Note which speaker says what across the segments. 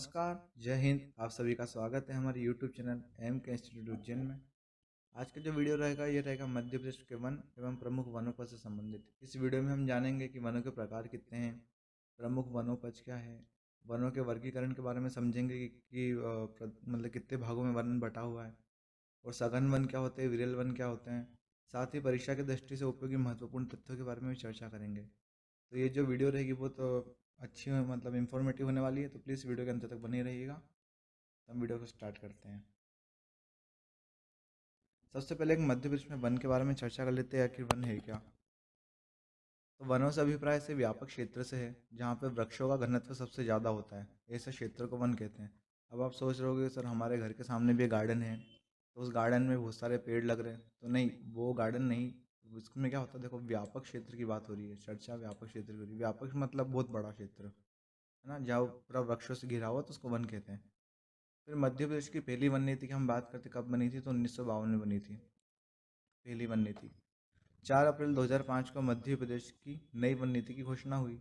Speaker 1: नमस्कार, जय हिंद। आप सभी का स्वागत है हमारे YouTube चैनल एम के इंस्टीट्यूट उज्जैन में। आज का जो वीडियो रहेगा ये रहेगा मध्य प्रदेश के वन एवं प्रमुख वनोपज से संबंधित। इस वीडियो में हम जानेंगे कि वनों के प्रकार कितने हैं, प्रमुख वनोपज क्या है, वनों के वर्गीकरण के बारे में समझेंगे मतलब कितने भागों में वन बटा हुआ है, और सघन वन क्या होते हैं, विरल वन क्या होते हैं। साथ ही परीक्षा की दृष्टि से उपयोगी महत्वपूर्ण तथ्यों के बारे में भी चर्चा करेंगे। तो ये जो वीडियो रहेगी वो तो अच्छी मतलब इन्फॉर्मेटिव होने वाली है, तो प्लीज़ वीडियो के अंत तक बने रहिएगा। तो हम वीडियो को स्टार्ट करते हैं। सबसे पहले एक मध्य प्रदेश में वन के बारे में चर्चा कर लेते हैं, आखिर वन है क्या। तो वनों से अभिप्राय से व्यापक क्षेत्र से है जहाँ पे वृक्षों का घनत्व सबसे ज़्यादा होता है, ऐसे क्षेत्र को वन कहते हैं। अब आप सोच रहे होगे सर हमारे घर के सामने भी एक गार्डन है, तो उस गार्डन में बहुत सारे पेड़ लग रहे हैं, तो नहीं, वो गार्डन नहीं। उसमें क्या होता है, देखो व्यापक क्षेत्र की बात हो रही है, चर्चा व्यापक क्षेत्र की हो रही है। व्यापक मतलब बहुत बड़ा क्षेत्र है ना, जहाँ पूरा वृक्षों से घिरा हुआ, तो उसको वन कहते हैं। फिर मध्य प्रदेश की पहली वन नीति की हम बात करते कब बनी थी, तो 1952 में बनी थी पहली वन नीति। 4 अप्रैल 2005 को मध्य प्रदेश की नई वन नीति की घोषणा हुई।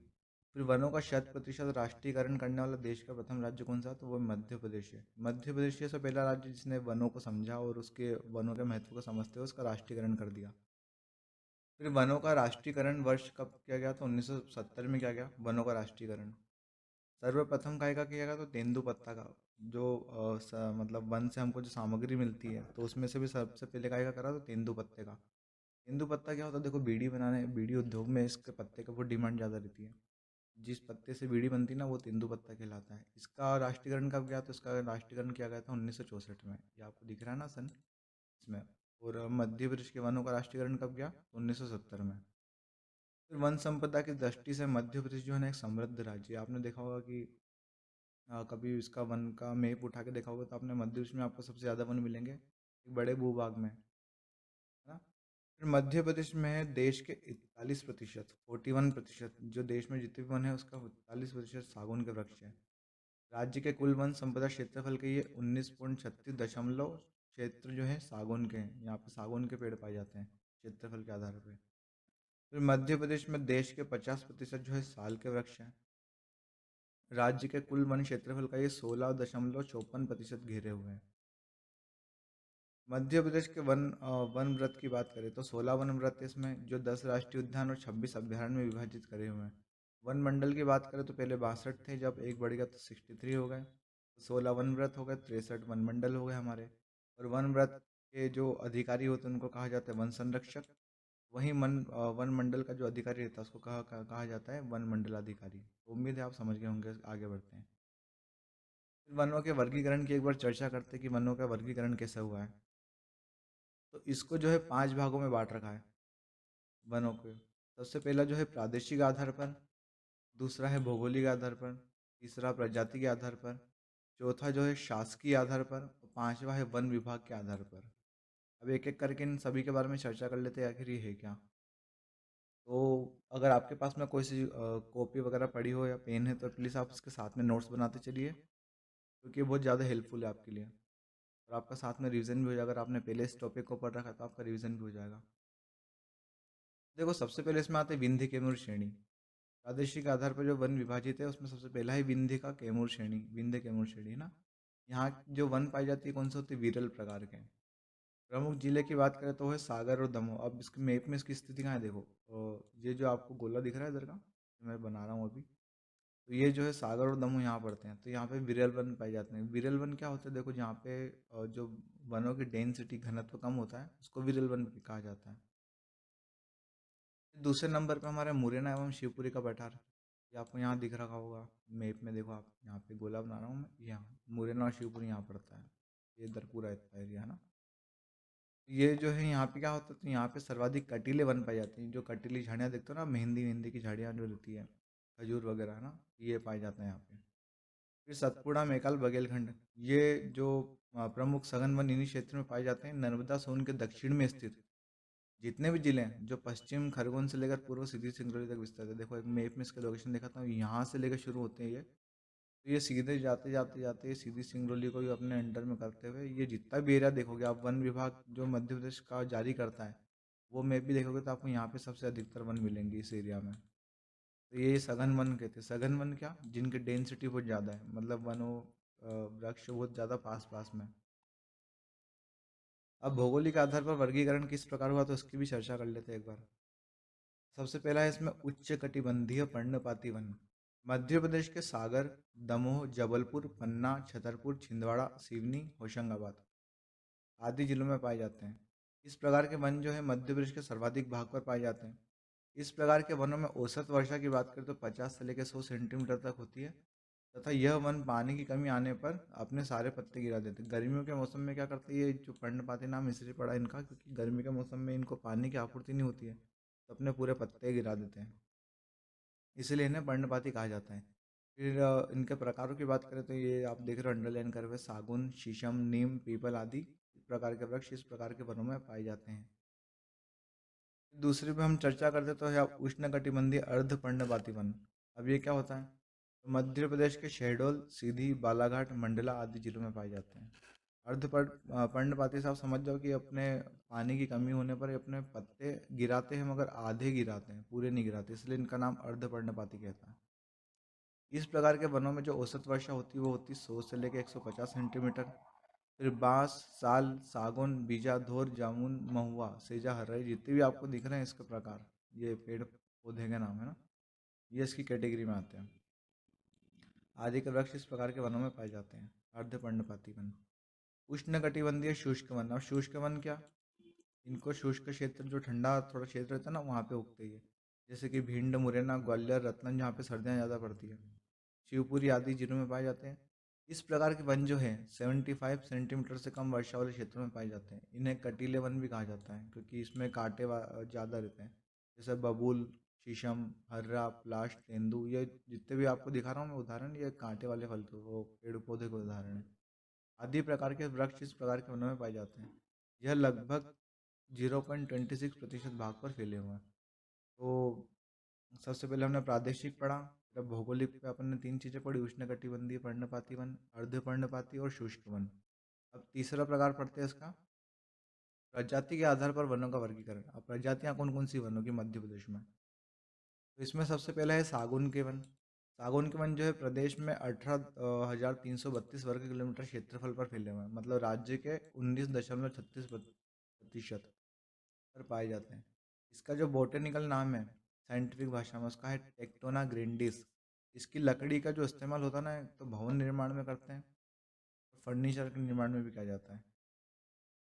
Speaker 1: फिर वनों का 100% राष्ट्रीयकरण करने वाला देश का प्रथम राज्य कौन सा, तो वो मध्य प्रदेश है। मध्य प्रदेश ऐसा पहला राज्य जिसने वनों को समझा और उसके वनों के महत्व को समझते हुए उसका राष्ट्रीयकरण कर दिया। फिर वनों का राष्ट्रीयकरण वर्ष कब किया गया, तो 1970 में किया गया वनों का राष्ट्रीयकरण। सर्वप्रथम काय का किया गया, तो तेंदुपत्ता का। जो मतलब वन से हमको जो सामग्री मिलती है, तो उसमें से भी सबसे पहले काय का करा, तो तेंदुपत्ते का। तेंदुपत्ता क्या होता है, देखो बीड़ी बनाने, बीड़ी उद्योग में इसके पत्ते का बहुत डिमांड ज़्यादा रहती है। जिस पत्ते से बीड़ी बनती है ना, वो तेंदुपत्ता कहलाता है। इसका राष्ट्रीयकरण कब गया, तो इसका राष्ट्रीयकरण किया गया था 1964 में। ये आपको दिख रहा है ना सन इसमें। और मध्य प्रदेश के वनों का राष्ट्रीयकरण कब गया, 1970 में। फिर वन संपदा की दृष्टि से मध्य प्रदेश जो है ना एक समृद्ध राज्य है। आपने देखा होगा कि कभी इसका वन का मैप उठा के देखा होगा, तो आपने मध्य प्रदेश में आपको सबसे ज़्यादा वन मिलेंगे एक बड़े भूभाग में, है ना। फिर मध्य प्रदेश में देश के 41%, 41%, जो देश में जितने भी वन है उसका 41% सागौन के वृक्ष है। राज्य के कुल वन संपदा क्षेत्रफल के ये 19.36 क्षेत्र जो है सागौन के हैं। यहाँ पे सागौन के पेड़ पाए जाते हैं क्षेत्रफल के आधार पर। फिर मध्य प्रदेश में देश के 50% जो है साल के वृक्ष हैं। राज्य के कुल वन क्षेत्रफल का ये 16.54% घेरे हुए हैं। मध्य प्रदेश के वन व्रत की बात करें तो 16 वन व्रत है इसमें, जो 10 राष्ट्रीय उद्यान और 26 अभ्यारण्य में विभाजित करे हुए हैं। वन मंडल की बात करें तो पहले 62 थे, जब एक बढ़ गया तो 63 हो गए। 16 वन व्रत हो गए, 63 वन मंडल हो गए हमारे। और वन व्रत के जो अधिकारी होते हैं उनको कहा जाता है वन संरक्षक। वहीं वन मंडल का जो अधिकारी रहता है उसको कहा जाता है वन मंडल अधिकारी। तो उम्मीद है आप समझ गए होंगे। आगे बढ़ते हैं। फिर वनों के वर्गीकरण की एक बार चर्चा करते हैं कि वनों का वर्गीकरण कैसा हुआ है। तो इसको जो है 5 भागों में बांट रखा है वनों को। सबसे पहला जो है प्रादेशिक आधार पर, दूसरा है भौगोलिक आधार पर, तीसरा प्रजाति के आधार पर, चौथा जो है शासकीय आधार पर, और पांचवा है वन विभाग के आधार पर। अब एक एक करके इन सभी के बारे में चर्चा कर लेते हैं, आखिर ये है क्या। तो अगर आपके पास में कोई सी कॉपी वगैरह पड़ी हो या पेन है, तो प्लीज़ आप इसके साथ में नोट्स बनाते चलिए, क्योंकि ये बहुत ज़्यादा हेल्पफुल है आपके लिए। और आपका साथ में रिवीजन भी हो जाएगा। अगर आपने पहले इस टॉपिक को पढ़ रखा है तो आपका रिवीजन भी हो जाएगा। देखो सबसे पहले इसमें आते हैं विंध्य कैमूर श्रेणी। प्रादेशिक आधार पर जो वन विभाजित है उसमें सबसे पहला है विंध्य का कैमूर श्रेणी, विंध्य कैमूर श्रेणी ना। यहाँ जो वन पाई जाती है कौन से होते हैं, विरल प्रकार के। प्रमुख जिले की बात करें तो है सागर और दमोह। अब इसके मैप में इसकी स्थिति कहाँ है, देखो ये जो आपको गोला दिख रहा है इधर का, जो मैं बना रहा हूँ अभी, तो ये जो है सागर और दमोह यहाँ पड़ते हैं। तो यहाँ पे विरल वन पाए जाते हैं। विरल वन क्या होता है, देखो जहाँ पे जो वनों की डेंसिटी घनत्व कम होता है उसको विरल वन कहा जाता है। दूसरे नंबर पे हमारा मुरैना एवं शिवपुरी का पठार। ये आपको यहाँ दिख रखा होगा मैप में। देखो आप यहाँ पे गोला बना रहा हूँ मैं, यहाँ मुरैना और शिवपुरी यहाँ पड़ता है। ये इधर पूरा इतना एरिया है ना। ये जो है यहाँ पे क्या होता है, तो यहाँ पे सर्वाधिक कटीले वन पाए जाते हैं। जो कटीली झाड़ियाँ देखते हो ना, मेहंदी मेहंदी की झाड़ियाँ जो रहती है, खजूर वगैरह है ना, ये पाए जाते हैं यहाँ पे। फिर सतपुड़ा, मैकाल, बघेलखंड, ये जो प्रमुख सघन वन इन्हीं क्षेत्र में पाए जाते हैं। नर्मदा सोन के दक्षिण में स्थित जितने भी जिले हैं, जो पश्चिम खरगोन से लेकर पूर्व सीधी सिंगरौली तक विस्तृत है। देखो एक मैप में इसके लोकेशन दिखाता हूँ, यहाँ से लेकर शुरू होते हैं ये, तो ये सीधे जाते जाते जाते ये सीधी सिंगरौली को भी अपने अंडर में करते हुए, ये जितना भी एरिया देखोगे आप, वन विभाग जो मध्य प्रदेश का जारी करता है, वो मैप भी देखोगे तो आपको यहाँ पे सबसे अधिकतर वन मिलेंगे इस एरिया में। तो ये सघन वन कहते हैं। सघन वन क्या, जिनकी डेंसिटी बहुत ज़्यादा है, मतलब वनों वृक्ष बहुत ज़्यादा पास पास में। अब भौगोलिक आधार पर वर्गीकरण किस प्रकार हुआ, तो उसकी भी चर्चा कर लेते हैं एक बार। सबसे पहला है इसमें उच्च कटिबंधीय पर्णपाती वन। मध्य प्रदेश के सागर, दमोह, जबलपुर, पन्ना, छतरपुर, छिंदवाड़ा, सिवनी, होशंगाबाद आदि जिलों में पाए जाते हैं। इस प्रकार के वन जो है मध्य प्रदेश के सर्वाधिक भाग पर पाए जाते हैं। इस प्रकार के वनों में औसत वर्षा की बात करें तो 50 से लेकर 100 सेंटीमीटर तक होती है, तथा यह वन पानी की कमी आने पर अपने सारे पत्ते गिरा देते हैं। गर्मियों के मौसम में क्या करते हैं, ये जो पर्णपाती नाम इसलिए पड़ा इनका क्योंकि गर्मी के मौसम में इनको पानी की आपूर्ति नहीं होती है, तो अपने पूरे पत्ते गिरा देते हैं, इसीलिए इन्हें पर्णपाती कहा जाता है। फिर इनके प्रकारों की बात करें तो ये आप देख रहे हो अंडरलाइन करे हुए, सागुन, शीशम, नीम, पीपल आदि इस प्रकार के वृक्ष इस प्रकार के वनों में पाए जाते हैं। दूसरी पे हम चर्चा करते तो है उष्णकटिबंधीय अर्धपर्णपाती वन। अब ये क्या होता है, तो मध्य प्रदेश के शहडोल, सीधी, बालाघाट, मंडला आदि जिलों में पाए जाते हैं। पर्णपाती साहब समझ जाओ कि अपने पानी की कमी होने पर ये अपने पत्ते गिराते हैं, मगर आधे गिराते हैं, पूरे नहीं गिराते, इसलिए इनका नाम अर्धपर्णपाती कहता है। इस प्रकार के वनों में जो औसत वर्षा होती है वो होती है 100 से लेकर 150 सेंटीमीटर। फिर बांस, साल, सागौन, बीजा, धोर, जामुन, महुआ, सेजा, हर्रई जितने भी आपको दिख रहे हैं इसके प्रकार, ये पेड़ पौधे के नाम है ना, ये इसकी कैटेगरी में आते हैं। आदि के वृक्ष इस प्रकार के वनों में पाए जाते हैं। अर्धपर्णपाती वन। उष्णकटिबंधीय शुष्क वन। अब शुष्क वन क्या, इनको शुष्क क्षेत्र, जो ठंडा थोड़ा क्षेत्र रहता है ना, वहाँ पे उगते ही है, जैसे कि भिंड, मुरैना, ग्वालियर, रतलाम, जहाँ पे सर्दियाँ ज़्यादा पड़ती है, शिवपुरी आदि जिलों में पाए जाते हैं। इस प्रकार के वन जो है 75 सेंटीमीटर से कम वर्षा वाले क्षेत्रों में पाए जाते हैं। इन्हें कटीले वन भी कहा जाता है क्योंकि इसमें कांटे ज़्यादा रहते हैं, जैसे बबूल, शीशम, हर्रा, प्लाश, तेंदू, ये जितने भी आपको दिखा रहा हूँ मैं उदाहरण, ये कांटे वाले फल के वो पेड़ पौधे के उदाहरण है। आदि प्रकार के वृक्ष इस प्रकार के वनों में पाए जाते हैं। यह लगभग 0.26% भाग पर फैले हुए हैं। तो सबसे पहले हमने प्रादेशिक पढ़ा, फिर अब भौगोलिक पे अपन ने तीन चीज़ें पढ़ी, उष्णकटिबंधीय पर्णपाती वन, अर्धपर्णपाती और शुष्क वन। अब तीसरा प्रकार पढ़ते हैं इसका, प्रजाति के आधार पर वनों का वर्गीकरण। अब प्रजातियां कौन कौन सी वनों की मध्य प्रदेश में, तो इसमें सबसे पहला है सागौन के वन। सागौन के वन जो है प्रदेश में 18,332 वर्ग किलोमीटर क्षेत्रफल पर फैले हुए हैं, मतलब राज्य के 19.36% पर पाए जाते हैं। इसका जो बोटेनिकल नाम है साइंटिफिक भाषा में, उसका है टेक्टोना ग्रैंडिस। इसकी लकड़ी का जो इस्तेमाल होता है ना, तो भवन निर्माण में करते हैं, फर्नीचर के निर्माण में भी किया जाता है।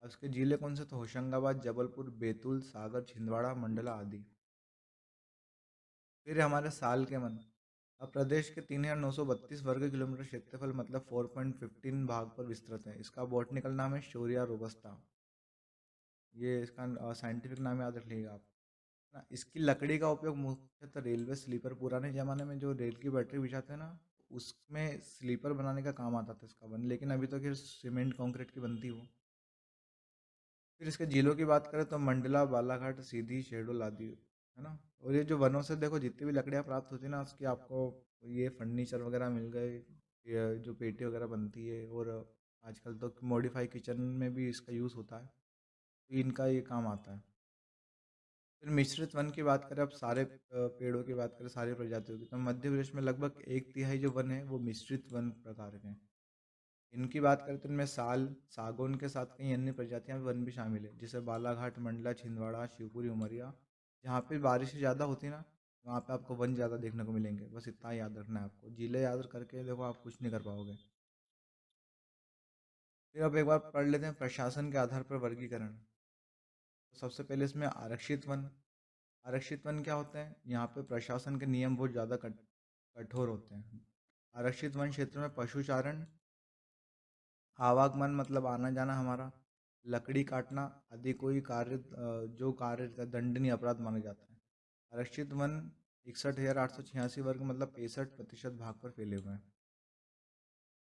Speaker 1: और इसके जिले कौन से, तो होशंगाबाद, जबलपुर, बैतूल, सागर, छिंदवाड़ा, मंडला आदि। फिर हमारे साल के वन। अब प्रदेश के 3,932 वर्ग किलोमीटर क्षेत्रफल, मतलब 4.15 भाग पर विस्तृत है। इसका बॉटनिकल नाम है शोरिया रोबस्टा, ये इसका साइंटिफिक नाम याद रख लीजिएगा आप ना। इसकी लकड़ी का उपयोग मुख्यतः रेलवे स्लीपर, पुराने ज़माने में जो रेल की बैटरी बिछाते हैं ना, उसमें स्लीपर बनाने का काम आता था इसका वन, लेकिन अभी तो खैर सीमेंट कंक्रीट की बनती हो। फिर इसके जिलों की बात करें तो मंडला, बालाघाट, सीधी, शहडोल आदि है ना। और ये जो वनों से देखो जितनी भी लकड़ियाँ प्राप्त होती है ना, उसकी आपको ये फर्नीचर वगैरह मिल गए, ये जो पेटी वगैरह बनती है, और आजकल तो मॉडिफाई किचन में भी इसका यूज़ होता है, तो इनका ये काम आता है। फिर मिश्रित वन की बात करें, अब सारे पेड़ों की बात करें, सारी प्रजातियों की, तो मध्य प्रदेश में लगभग 1/3 जो वन है वो मिश्रित वन प्रकार के हैं। इनकी बात करें तो इनमें साल, सागौन के साथ कई अन्य प्रजातियां वन भी शामिल है, जैसे बालाघाट, मंडला, छिंदवाड़ा, शिवपुरी, उमरिया। जहाँ पे बारिश ज़्यादा होती है ना, वहाँ पे आपको वन ज़्यादा देखने को मिलेंगे। बस इतना याद रखना है आपको, जिले याद करके देखो आप कुछ नहीं कर पाओगे। फिर अब एक बार पढ़ लेते हैं प्रशासन के आधार पर वर्गीकरण। तो सबसे पहले इसमें आरक्षित वन। आरक्षित वन क्या होते हैं, यहाँ पे प्रशासन के नियम बहुत ज़्यादा कठोर होते हैं। आरक्षित वन क्षेत्र में पशुचारण, आवागमन मतलब आना जाना हमारा, लकड़ी काटना आदि कोई कार्य जो कार्य दंडनीय अपराध माना जाता है। आरक्षित वन 61,886 वर्ग, मतलब 65% भाग पर फैले हुए हैं।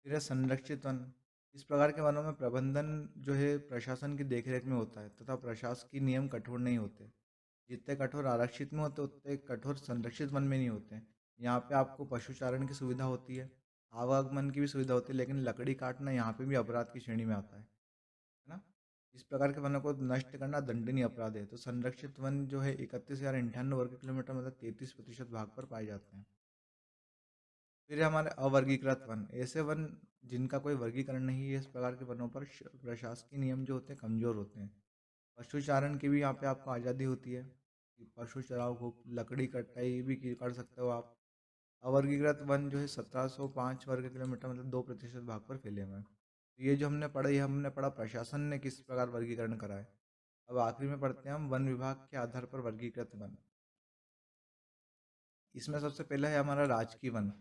Speaker 1: फिर है संरक्षित वन। इस प्रकार के वनों में प्रबंधन जो है प्रशासन की देखरेख में होता है, तथा प्रशासकीय नियम कठोर नहीं होते। जितने कठोर आरक्षित में होते उतने कठोर संरक्षित वन में नहीं होते। यहाँ पे आपको पशुचारण की सुविधा होती है, आवागमन की भी सुविधा होती है, लेकिन लकड़ी काटना यहाँ पे भी अपराध की श्रेणी में आता है ना। इस प्रकार के वनों को नष्ट करना दंडनीय अपराध है। तो संरक्षित वन जो है 31,098 वर्ग किलोमीटर मतलब 33% भाग पर पाए जाते हैं। फिर हमारे अवर्गीकृत वन, ऐसे वन जिनका कोई वर्गीकरण नहीं है। इस प्रकार के वनों पर प्रशासकीय नियम जो होते हैं कमजोर होते हैं। पशुचारण की भी यहाँ पे आपको आज़ादी होती है कि पशु चराओ को, लकड़ी कटाई भी कर सकते हो आप। अवर्गीकृत वन जो है 1705 वर्ग किलोमीटर मतलब 2% भाग पर फैले हुए हैं। तो ये जो हमने पढ़ा, ये हमने पढ़ा प्रशासन ने किस प्रकार वर्गीकरण करा है। अब आखिरी में पढ़ते हैं हम वन विभाग के आधार पर वर्गीकृत वन। इसमें सबसे पहला है हमारा राजकीय वन।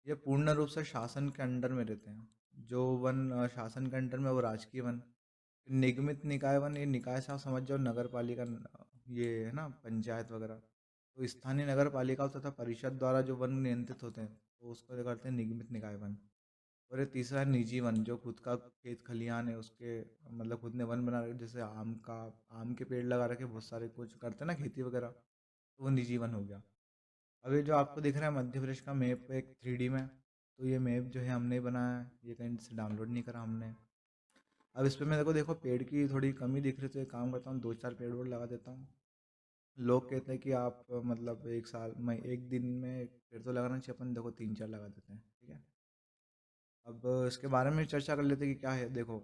Speaker 1: ये पूर्ण रूप से शासन के अंडर में रहते हैं। जो वन शासन के अंडर में, वो राजकीय वन। निगमित निकाय वन, ये निकाय से आप समझ जाओ नगर पालिका, ये है ना पंचायत वगैरह। तो स्थानीय नगर पालिकाओं तथा परिषद द्वारा जो वन नियंत्रित होते हैं तो उसको करते हैं निगमित निकाय वन। और ये तीसरा है निजी वन, जो खुद का खेत खलिहान है उसके, मतलब खुद ने वन बना रखे, जैसे आम के पेड़ लगा रखे बहुत सारे, कुछ करते हैं ना खेती वगैरह, तो वो निजी वन हो गया। अब ये जो आपको दिख रहा है मध्य प्रदेश का मैप एक 3D में, तो ये मैप जो है हमने ही बनाया है, ये कहीं से डाउनलोड नहीं करा हमने। अब इस पे मेरे को देखो पेड़ की थोड़ी कमी दिख रही, तो एक काम करता हूँ 2-4 पेड़ और लगा देता हूँ। लोग कहते हैं कि आप मतलब एक साल में एक दिन में एक पेड़ तो लगाना चाहिए, अपन देखो 3-4 लगा देते हैं, ठीक है। अब इसके बारे में चर्चा कर लेते हैं कि क्या है। देखो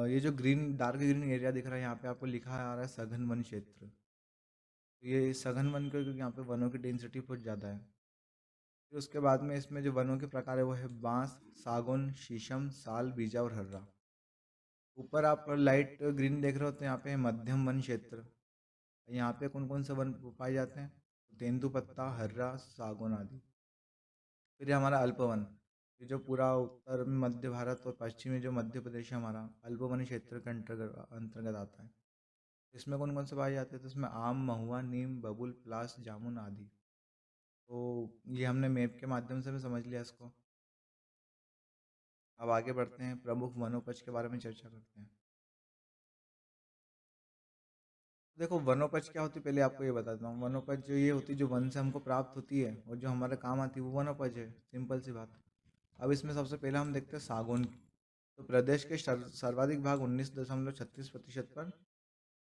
Speaker 1: ये जो ग्रीन, डार्क ग्रीन एरिया दिख रहा है यहाँ पे आपको लिखा आ रहा है सघन वन क्षेत्र। तो ये सघन वन क्योंकि यहाँ पे वनों की डेंसिटी बहुत ज़्यादा है। फिर उसके बाद में इसमें जो वनों के प्रकार है वो है बांस, सागौन, शीशम, साल, बीजा और हर्रा। ऊपर आप लाइट ग्रीन देख रहे हो तो यहाँ पे है मध्यम वन क्षेत्र। यहाँ पे कौन कौन से वन पाए जाते हैं? तेंदुपत्ता, हर्रा, सागौन आदि। फिर ये हमारा अल्पवन, ये जो पूरा उत्तर में मध्य भारत और पश्चिमी जो मध्य प्रदेश है हमारा, अल्पवन क्षेत्र के अंतर्गत अंतर्गत आता है। इसमें कौन कौन से पाए जाते हैं? तो इसमें आम, महुआ, नीम, बबूल, पलास, जामुन आदि। तो ये हमने मैप के माध्यम से भी समझ लिया इसको। अब आगे बढ़ते हैं, प्रमुख वनोपज के बारे में चर्चा करते हैं। देखो वनोपज क्या होती है पहले आपको ये बताता हूँ। वनोपज जो ये होती है जो वन से हमको प्राप्त होती है और जो हमारे काम आती है वो वनोपज है, सिंपल सी बात। अब इसमें सबसे पहले हम देखते हैं सागौन की। तो प्रदेश के सर्वाधिक भाग 19.36% पर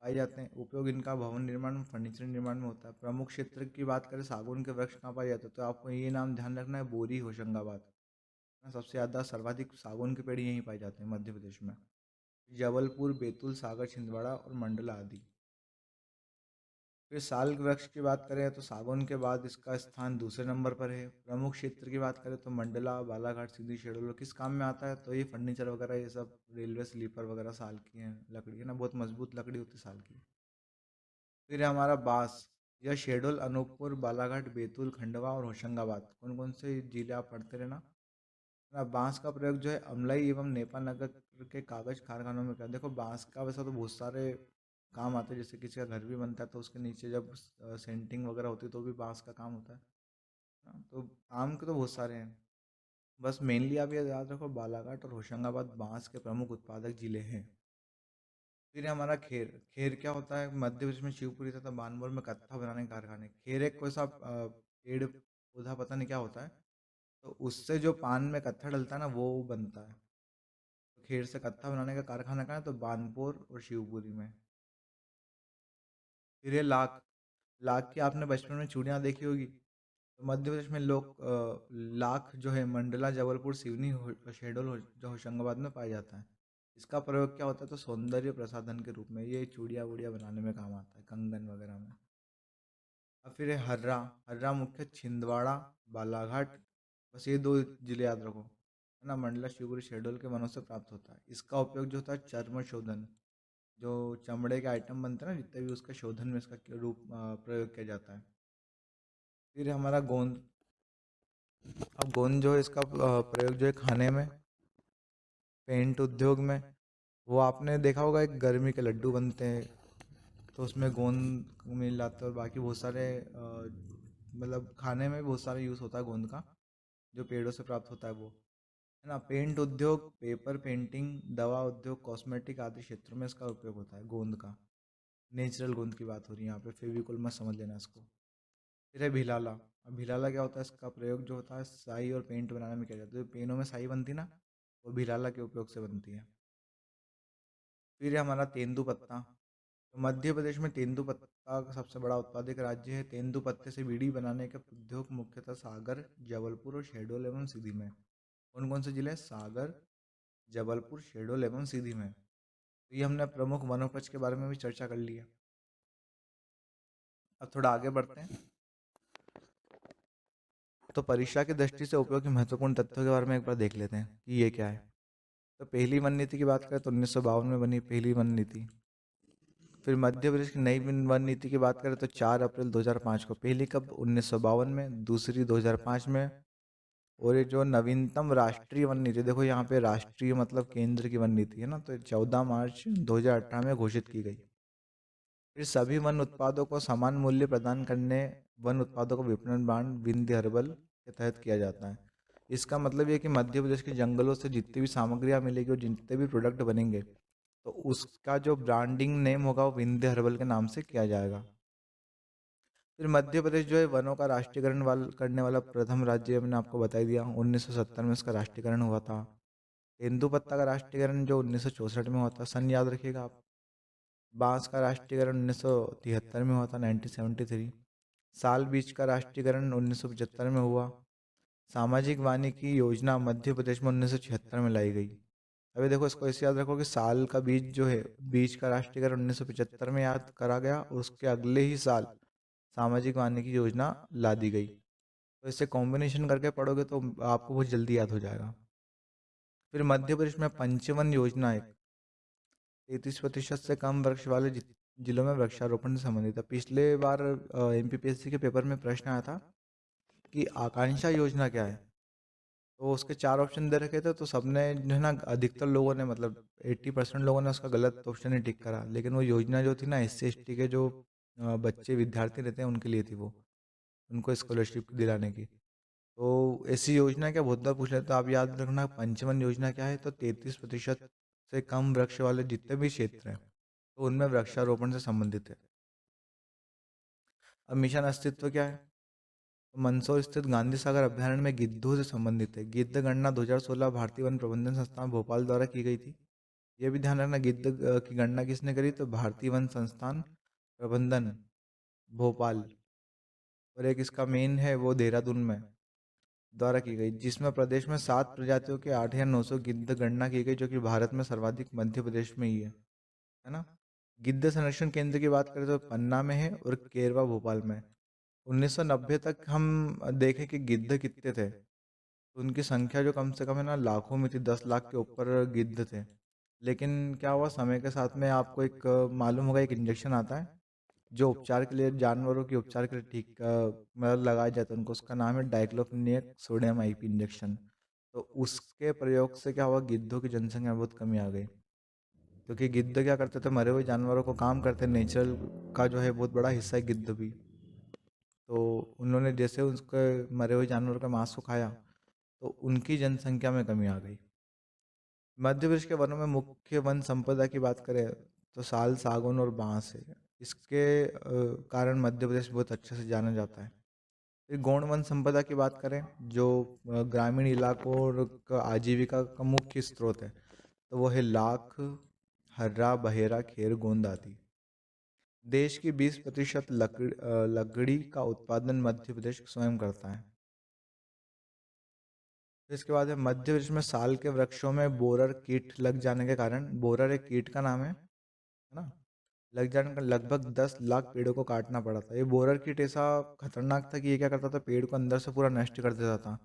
Speaker 1: पाए जाते हैं। उपयोग इनका भवन निर्माण, फर्नीचर निर्माण में होता है। प्रमुख क्षेत्र की बात करें सागौन के वृक्ष कहाँ पाए जाते हैं, तो आपको ये नाम ध्यान रखना है, बोरी, होशंगाबाद। सबसे ज़्यादा सर्वाधिक सागौन के पेड़ यहीं पाए जाते हैं मध्य प्रदेश में। जबलपुर, बैतूल, सागर, छिंदवाड़ा और मंडला आदि। फिर साल वृक्ष की बात करें तो सागौन के बाद इसका स्थान दूसरे नंबर पर है। प्रमुख क्षेत्र की बात करें तो मंडला, बालाघाट, सीधी, शेड्यूल किस काम में आता है, तो ये फर्नीचर वगैरह, ये सब रेलवे स्लीपर वगैरह साल की हैं, लकड़ी है ना, बहुत मजबूत लकड़ी होती है साल की। फिर है हमारा बांस। यह शेड्यूल, अनूपपुर, बालाघाट, बैतूल, खंडवा और होशंगाबाद, कौन कौन से जिले आप पढ़ते रहना। ना, बांस का प्रयोग जो है अमलाई एवं नेपा नगर के कागज कारखानों में किया। देखो बांस का वैसा तो बहुत सारे काम आते हैं, जैसे किसी का घर भी बनता है तो उसके नीचे जब सेंटिंग वगैरह होती है तो भी बांस का काम होता है ना। तो आम के तो बहुत सारे हैं, बस मेनली आप ये याद रखो बालाघाट और होशंगाबाद बांस के प्रमुख उत्पादक जिले हैं। फिर है हमारा खेर। खेर क्या होता है? मध्य प्रदेश में शिवपुरी तथा बानपुर में कत्था बनाने के कारखाने। खेर एक कोई सा पेड़ पौधा, पता नहीं क्या होता है, तो उससे जो पान में कत्था डलता है ना वो बनता है। तो खेर से कत्था बनाने का कारखाना कहाँ है? तो बानपुर और शिवपुरी में। फिर ये लाख। लाख की आपने बचपन में चूड़ियाँ देखी होगी। तो मध्य प्रदेश में लोग लाख जो है मंडला, जबलपुर, सिवनी, शहडोल, जो होशंगाबाद में पाया जाता है। इसका प्रयोग क्या होता है? तो सौंदर्य प्रसाधन के रूप में ये चूड़िया वूड़िया बनाने में काम आता है, कंगन वगैरह में। अब फिर है हर्रा। हर्रा मुख्य छिंदवाड़ा, बालाघाट, बस ये दो जिले याद रखो, है ना, मंडला, शिवपुरी, शहडोल के वनों से प्राप्त होता है। इसका उपयोग जो होता है चर्म शोधन, जो चमड़े के आइटम बनते हैं ना जितने भी, उसका शोधन में इसका प्रयोग किया जाता है। फिर हमारा गोंद। अब गोंद जो है इसका प्रयोग जो है खाने में, पेंट उद्योग में। वो आपने देखा होगा एक गर्मी के लड्डू बनते हैं तो उसमें गोंद मिल जाता है, और बाकी बहुत सारे मतलब खाने में भी बहुत सारे यूज़ होता है गोंद का, जो पेड़ों से प्राप्त होता है वो, है ना। पेंट उद्योग, पेपर पेंटिंग, दवा उद्योग, कॉस्मेटिक आदि क्षेत्रों में इसका उपयोग होता है गोंद का। नेचुरल गोंद की बात हो रही है यहाँ पे, फेविकोल मत समझ लेना इसको। फिर है भिलाला। अब भिलाला क्या होता है? इसका प्रयोग जो होता है स्याही और पेंट बनाने में किया जाता है। जो पेनों में स्याही बनती है ना, वो भिलाला के उपयोग से बनती है। फिर है हमारा तेंदुपत्ता। तो मध्य प्रदेश में तेंदुपत्ता का सबसे बड़ा उत्पादक राज्य है। तेंदुपत्ते से बीड़ी बनाने के उद्योग मुख्यतः सागर, जबलपुर और शहडोल एवं सीधी में। कौन कौन से जिले हैं? सागर, जबलपुर, शहडोल एवं सीधी में। तो ये हमने प्रमुख वनोपज के बारे में भी चर्चा कर ली है। अब थोड़ा आगे बढ़ते हैं। तो परीक्षा की दृष्टि से उपयोगी महत्वपूर्ण तथ्यों के बारे में एक बार देख लेते हैं कि ये क्या है। तो पहली वन नीति की बात करें तो 1952 में बनी पहली वन नीति। फिर मध्य प्रदेश की नई वन नीति की बात करें तो 4 अप्रैल 2005 को। पहली कब? 1952 में, दूसरी 2005 में। और ये जो नवीनतम राष्ट्रीय वन नीति, देखो यहाँ पे राष्ट्रीय मतलब केंद्र की वन नीति है ना, तो 14 मार्च 2018 में घोषित की गई। फिर सभी वन उत्पादों को समान मूल्य प्रदान करने वन उत्पादों का विपणन बांड विंध्य हर्बल के तहत किया जाता है। इसका मतलब ये कि मध्य प्रदेश के जंगलों से जितनी भी सामग्रियां मिलेगी और जितने भी प्रोडक्ट बनेंगे, तो उसका जो ब्रांडिंग नेम होगा वो विंध्य हर्बल के नाम से किया जाएगा। फिर मध्य प्रदेश जो है वनों का राष्ट्रीयकरण करने वाला प्रथम राज्य, मैंने आपको बता ही दिया, 1970 में इसका राष्ट्रीयकरण हुआ था। तेंदुपत्ता का राष्ट्रीयकरण जो 1964 में हुआ था, सन याद रखिएगा आप। बांस का राष्ट्रीयकरण 1973 में हुआ था, 1973। साल बीज का राष्ट्रीयकरण 1975 में हुआ। सामाजिक वानिकी योजना मध्य प्रदेश में 1976 में लाई गई। अभी देखो इसको ऐसे याद रखो कि साल का बीज जो है, बीज का राष्ट्रीयकरण 1975 में याद करा गया और उसके अगले ही साल सामाजिक वानिकी योजना ला दी गई। तो इससे कॉम्बिनेशन करके पढ़ोगे तो आपको बहुत जल्दी याद हो जाएगा। फिर मध्य प्रदेश में पंचवन योजना है, 33% से कम वृक्ष वाले जिलों में वृक्षारोपण से संबंधित है। पिछले बार एमपीपीएससी के पेपर में प्रश्न आया था कि आकांक्षा योजना क्या है, तो उसके 4 ऑप्शन दे रखे थे, तो सबने जो है ना, अधिकतर लोगों ने मतलब 80% लोगों ने उसका गलत ऑप्शन ही टिक करा। लेकिन वो योजना जो थी ना, SC ST के जो बच्चे विद्यार्थी रहते हैं उनके लिए थी वो, उनको स्कॉलरशिप दिलाने की। तो ऐसी योजना क्या, बहुत बार पूछ लेते, तो आप याद रखना पंचवन योजना क्या है। तो 33% से कम वृक्ष वाले जितने भी क्षेत्र हैं तो उनमें वृक्षारोपण से संबंधित है। अब मिशन अस्तित्व क्या है? तो मंदसौर स्थित गांधी सागर अभ्यारण्य में गिद्धों से संबंधित है। गिद्ध गणना 2016 भारतीय वन प्रबंधन संस्थान भोपाल द्वारा की गई थी। ये भी ध्यान रखना, गिद्ध की गणना किसने करी? तो भारतीय वन संस्थान प्रबंधन भोपाल, और एक इसका मेन है वो देहरादून में द्वारा की गई, जिसमें प्रदेश में 7 प्रजातियों के 8,900 गिद्ध गणना की गई, जो कि भारत में सर्वाधिक मध्य प्रदेश में ही है ना। गिद्ध संरक्षण केंद्र की बात करें तो पन्ना में है और केरवा भोपाल में। 1990 तक हम देखें कि गिद्ध कितने थे, तो उनकी संख्या जो कम से कम है ना लाखों में थी, 10 लाख के ऊपर गिद्ध थे। लेकिन क्या हुआ, समय के साथ में आपको एक मालूम होगा, एक इंजेक्शन आता है जो उपचार के लिए, जानवरों के उपचार के लिए ठीक मतलब लगाया जाता है उनको, उसका नाम है डाइक्लोफिनेक सोडियम आईपी इंजेक्शन। तो उसके प्रयोग से क्या हुआ, गिद्धों की जनसंख्या में बहुत कमी आ गई। क्योंकि गिद्ध क्या करते थे, मरे हुए जानवरों को काम करते, नेचुरल का जो है बहुत बड़ा हिस्सा है गिद्ध भी। तो उन्होंने जैसे उसके मरे हुए जानवरों का मांस को खाया तो उनकी जनसंख्या में कमी आ गई। मध्य प्रदेश के वनों में मुख्य वन संपदा की बात करें तो साल, सागौन और बांस है। इसके कारण मध्य प्रदेश बहुत अच्छे से जाना जाता है। फिर गौण वन संपदा की बात करें, जो ग्रामीण इलाकों और का आजीविका का मुख्य स्रोत है, तो वो है लाख, हर्रा, बहेरा, खेर, गोंद आदि। देश की 20% लकड़ी का उत्पादन मध्य प्रदेश स्वयं करता है। फिर इसके बाद है मध्य प्रदेश में साल के वृक्षों में बोरर कीट लग जाने के कारण, बोरर एक कीट का नाम है ना, लग जाने का लगभग 10 लाख पेड़ों को काटना पड़ा था। ये बोरर कीट ऐसा खतरनाक था कि ये क्या करता था, पेड़ को अंदर से पूरा नष्ट कर देता था।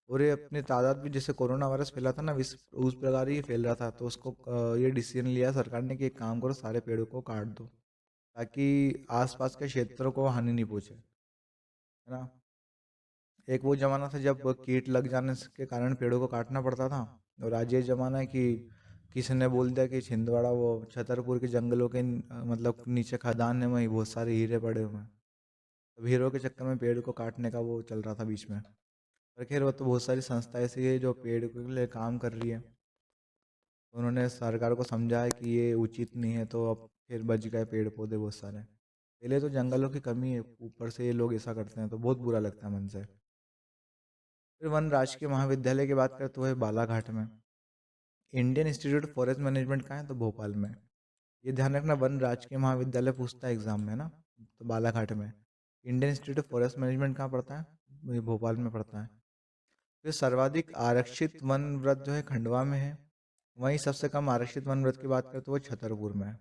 Speaker 1: और ये अपनी तादाद भी, जैसे कोरोना वायरस फैला था ना, उस प्रकार ही फैल रहा था। तो उसको ये डिसीजन लिया सरकार ने कि एक काम करो, सारे पेड़ों को काट दो ताकि आसपास के क्षेत्रों को हानि नहीं पहुंचे, है ना। एक वो जमाना था जब कीट लग जाने के कारण पेड़ों को काटना पड़ता था, और आज ये जमाना है कि किसी ने बोल दिया कि छिंदवाड़ा, वो छतरपुर के जंगलों के मतलब नीचे खदान है, वहीं बहुत सारे हीरे पड़े हुए हैं। तो हीरों के चक्कर में पेड़ को काटने का वो चल रहा था बीच में। पर खैर, वो तो बहुत सारी संस्था ऐसी है जो पेड़ के लिए काम कर रही है। उन्होंने सरकार को समझा है कि ये उचित नहीं है, तो अब फिर बच गए पेड़ पौधे बहुत सारे। पहले तो जंगलों की कमी है, ऊपर से ये लोग ऐसा करते हैं तो बहुत बुरा लगता है मन से। फिर वन राजकीय महाविद्यालय की बात करें तो वह बालाघाट में। इंडियन इंस्टीट्यूट फॉरेस्ट मैनेजमेंट कहाँ है? तो भोपाल में। ये ध्यान रखना, वन राजकीय महाविद्यालय पूछता है एग्जाम में ना, तो बालाघाट में। Indian institute of forest management कहाँ पड़ता है? ये भोपाल में पड़ता है। फिर सर्वाधिक आरक्षित वन व्रत जो है खंडवा में है। वहीं सबसे कम आरक्षित वन व्रत की बात करें तो वो छतरपुर में है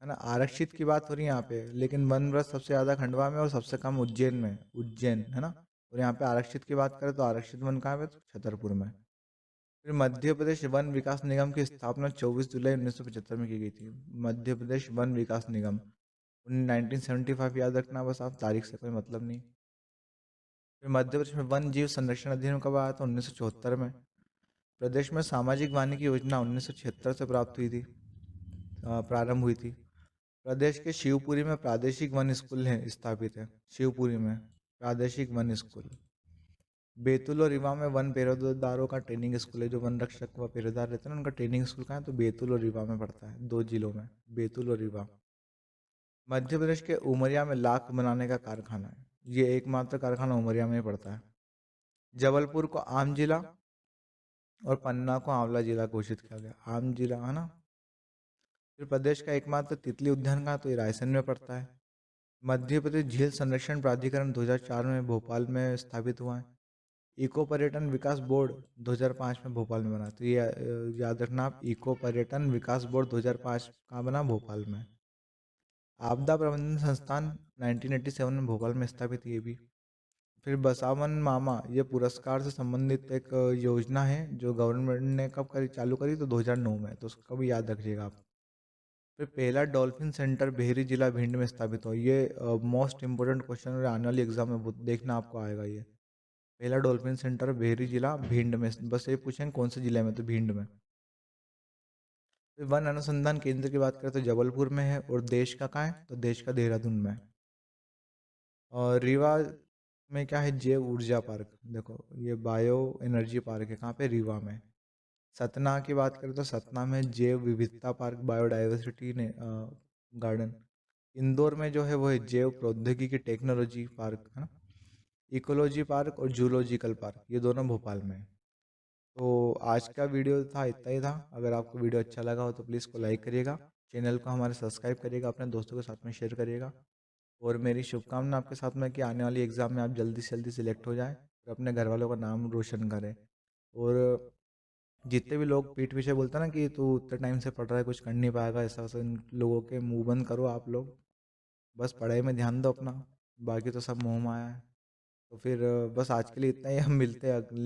Speaker 1: ना। आरक्षित की बात हो रही है यहाँ पे, लेकिन वन व्रत सबसे ज़्यादा खंडवा में और सबसे कम उज्जैन में, उज्जैन है ना। और यहाँ पे आरक्षित की बात करें तो आरक्षित वन कहाँ पे? तो छतरपुर में। फिर मध्य प्रदेश वन विकास निगम की स्थापना 24 जुलाई 1975 में की गई थी। मध्य प्रदेश वन विकास निगम 1975 याद रखना बस आप, तारीख से कोई मतलब नहीं। फिर मध्य प्रदेश में वन जीव संरक्षण अधिनियम कब आया था? 1974 में। प्रदेश में सामाजिक वानिकी योजना 1976 से प्राप्त हुई थी, प्रारंभ हुई थी। प्रदेश के शिवपुरी में प्रादेशिक वन स्कूल है स्थापित है। शिवपुरी में प्रादेशिक वन स्कूल। बैतूल और रीवा में वन पहरेदारों का ट्रेनिंग स्कूल है। जो वन रक्षक व पहरेदार रहते हैं ना, उनका ट्रेनिंग स्कूल कहाँ है? तो बैतूल और रीवा में पड़ता है, 2 जिलों में, बैतूल और रीवा। मध्य प्रदेश के उमरिया में लाख बनाने का कारखाना है। ये एकमात्र कारखाना उमरिया में ही पड़ता है। जबलपुर को आम जिला और पन्ना को आंवला जिला घोषित किया गया, आम जिला है ना। फिर प्रदेश का एकमात्र तितली उद्यान कहाँ? तो ये रायसेन में पड़ता है। मध्य प्रदेश झील संरक्षण प्राधिकरण 2004 में भोपाल में स्थापित हुआ है। इको पर्यटन विकास बोर्ड 2005 में भोपाल में बना। तो ये याद रखना आप, इको पर्यटन विकास बोर्ड 2005 कहाँ बना? भोपाल में। आपदा प्रबंधन संस्थान 1987 में भोपाल में स्थापित, ये भी। फिर बसावन मामा, ये पुरस्कार से संबंधित एक योजना है जो गवर्नमेंट ने कब करी, चालू करी? तो 2009 में, तो उसका भी याद रखिएगा आप। फिर पहला डॉल्फिन सेंटर भेरी जिला भिंड में स्थापित हो। ये मोस्ट इंपोर्टेंट क्वेश्चन और आने वाली एग्जाम में देखना आपको आएगा ये। पहला डॉल्फिन सेंटर भेरी जिला भिंड में, बस ये पूछेंगे कौन से जिले में, तो भिंड में। फिर वन अनुसंधान केंद्र की बात करें तो जबलपुर में है, और देश का कहाँ है? तो देश का देहरादून में है। और रीवा में क्या है? जैव ऊर्जा पार्क, देखो ये बायो एनर्जी पार्क है, कहाँ पे? रीवा में। सतना की बात करें तो सतना में जैव विविधता पार्क, बायोडाइवर्सिटी ने गार्डन। इंदौर में जो है वो है जैव प्रौद्योगिकी टेक्नोलॉजी पार्क है ना। इकोलॉजी पार्क और जूलॉजिकल पार्क, ये दोनों भोपाल में है। तो आज का वीडियो था, इतना ही था। अगर आपको वीडियो अच्छा लगा हो तो प्लीज़ को लाइक करिएगा, चैनल को हमारे सब्सक्राइब करिएगा, अपने दोस्तों के साथ में शेयर करिएगा। और मेरी शुभकामना आपके साथ में कि आने वाली एग्ज़ाम में आप जल्दी से जल्दी सिलेक्ट हो जाएं और अपने घर वालों का नाम रोशन करें। और जितने भी लोग पीठ पीछे बोलते हैं ना कि तू उतने टाइम से पढ़ रहा है, कुछ कर नहीं पाएगा, ऐसा वैसा, इन लोगों के मुंह बंद करो आप लोग। बस पढ़ाई में ध्यान दो अपना, बाकी तो सब मोह माया है। तो फिर बस आज के लिए इतना ही, हम मिलते हैं अगले